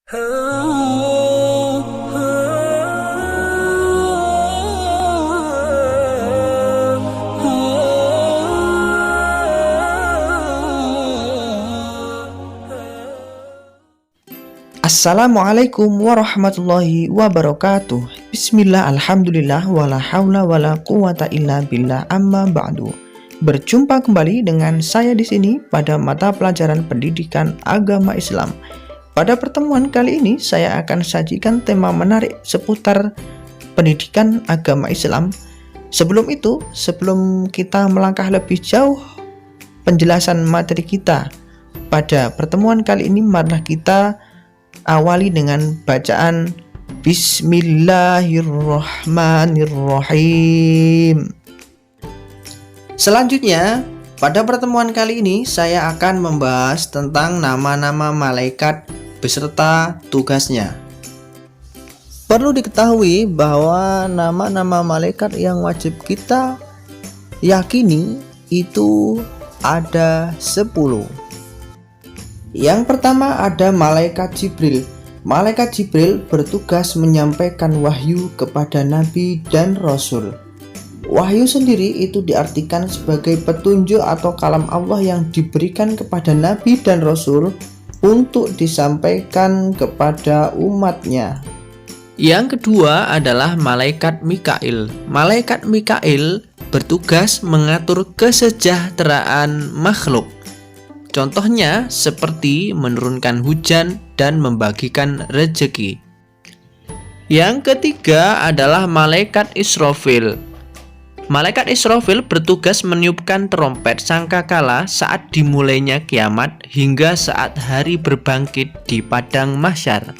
Assalamualaikum warahmatullahi wabarakatuh. Bismillah, alhamdulillah, wala haula wala quwata illa billah, amma ba'du. Berjumpa kembali dengan saya di sini pada mata pelajaran pendidikan agama Islam. Pada pertemuan kali ini saya akan sajikan tema menarik seputar pendidikan agama Islam. Sebelum itu, sebelum kita melangkah lebih jauh penjelasan materi kita pada pertemuan kali ini, marilah kita awali dengan bacaan Bismillahirrahmanirrahim. Selanjutnya, pada pertemuan kali ini saya akan membahas tentang nama-nama malaikat beserta tugasnya. Perlu diketahui bahwa nama-nama malaikat yang wajib kita yakini itu ada 10. Yang pertama ada malaikat Jibril. Malaikat Jibril bertugas menyampaikan wahyu kepada nabi dan rasul. Wahyu sendiri itu diartikan sebagai petunjuk atau kalam Allah yang diberikan kepada nabi dan rasul untuk disampaikan kepada umatnya. Yang kedua adalah malaikat Mikail. Malaikat Mikail bertugas mengatur kesejahteraan makhluk. Contohnya seperti menurunkan hujan dan membagikan rezeki. Yang ketiga adalah malaikat Israfil. Malaikat Israfil bertugas meniupkan trompet sangkakala saat dimulainya kiamat hingga saat hari berbangkit di padang mahsyar.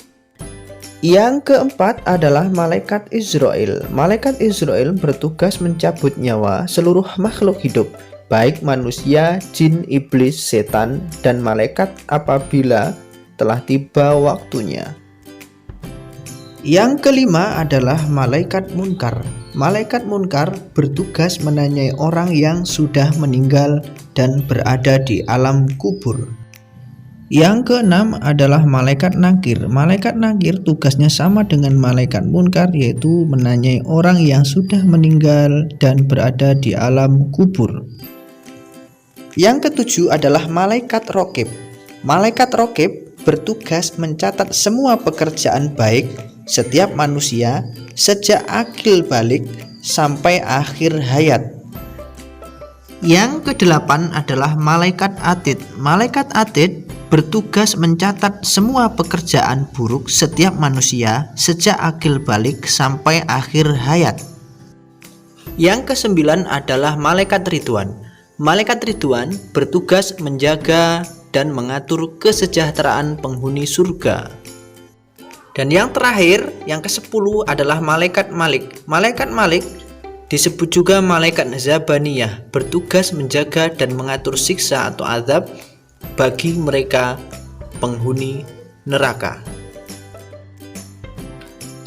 Yang keempat adalah malaikat Israel. Malaikat Israel bertugas mencabut nyawa seluruh makhluk hidup, baik manusia, jin, iblis, setan, dan malaikat apabila telah tiba waktunya. Yang kelima adalah malaikat munkar. Malaikat munkar bertugas menanyai orang yang sudah meninggal dan berada di alam kubur. Yang keenam adalah malaikat nakir. Malaikat nakir tugasnya sama dengan malaikat munkar, yaitu menanyai orang yang sudah meninggal dan berada di alam kubur. Yang ketujuh adalah malaikat rokib. Malaikat rokib bertugas mencatat semua pekerjaan baik setiap manusia sejak akil balik sampai akhir hayat. Yang kedelapan adalah malaikat atid. Malaikat atid bertugas mencatat semua pekerjaan buruk setiap manusia sejak akil balik sampai akhir hayat. Yang kesembilan adalah malaikat Ridwan. Malaikat Ridwan bertugas menjaga dan mengatur kesejahteraan penghuni surga. Dan yang terakhir, yang ke-10 adalah malaikat Malik. Malaikat Malik disebut juga malaikat Zabaniyah, bertugas menjaga dan mengatur siksa atau azab bagi mereka penghuni neraka.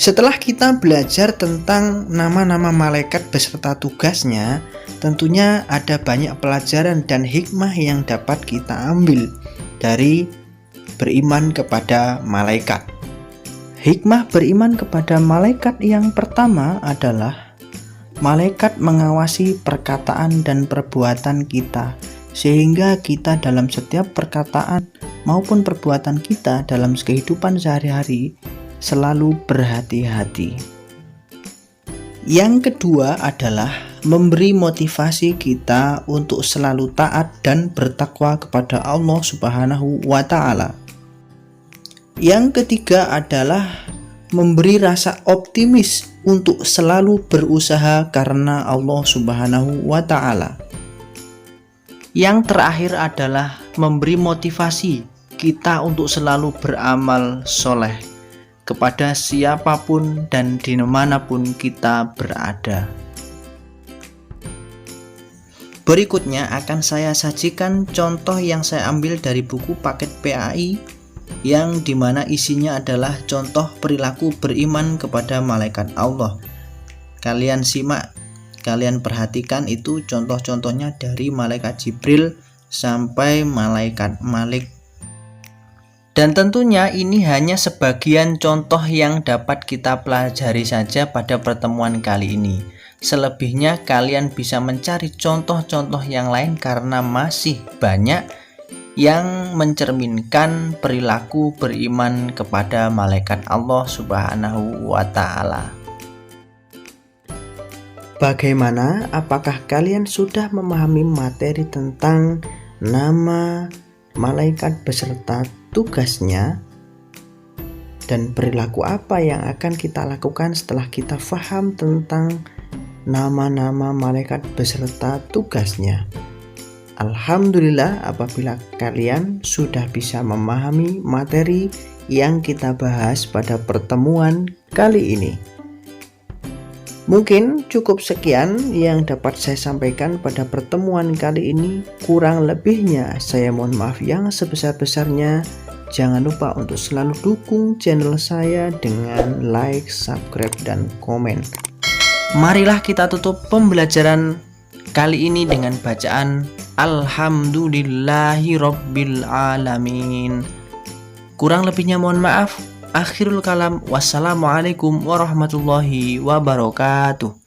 Setelah kita belajar tentang nama-nama malaikat beserta tugasnya, tentunya ada banyak pelajaran dan hikmah yang dapat kita ambil dari beriman kepada malaikat. Hikmah beriman kepada malaikat yang pertama adalah malaikat mengawasi perkataan dan perbuatan kita, sehingga kita dalam setiap perkataan maupun perbuatan kita dalam kehidupan sehari-hari selalu berhati-hati. Yang kedua adalah memberi motivasi kita untuk selalu taat dan bertakwa kepada Allah Subhanahu wa Ta'ala. Yang ketiga adalah memberi rasa optimis untuk selalu berusaha karena Allah Subhanahu wa Ta'ala. Yang terakhir adalah memberi motivasi kita untuk selalu beramal soleh kepada siapapun dan dimanapun kita berada. Berikutnya akan saya sajikan contoh yang saya ambil dari buku paket PAI, yang dimana isinya adalah contoh perilaku beriman kepada malaikat Allah. Kalian simak, kalian perhatikan itu contoh-contohnya dari malaikat Jibril sampai malaikat Malik Dan tentunya ini hanya sebagian contoh yang dapat kita pelajari saja pada pertemuan kali ini. Selebihnya kalian bisa mencari contoh-contoh yang lain karena masih banyak yang mencerminkan perilaku beriman kepada malaikat Allah Subhanahu wa Ta'ala. Bagaimana? Apakah kalian sudah memahami materi tentang nama malaikat beserta tugasnya dan perilaku apa yang akan kita lakukan setelah kita paham tentang nama-nama malaikat beserta tugasnya? Alhamdulillah, apabila kalian sudah bisa memahami materi yang kita bahas pada pertemuan kali ini. Mungkin cukup sekian yang dapat saya sampaikan pada pertemuan kali ini. Kurang lebihnya saya mohon maaf yang sebesar-besarnya. Jangan lupa untuk selalu dukung channel saya dengan like, subscribe, dan komen. Marilah kita tutup pembelajaran kali ini dengan bacaan Alhamdulillahirabbil alamin. Kurang lebihnya mohon maaf. Akhirul kalam, wassalamualaikum warahmatullahi wabarakatuh.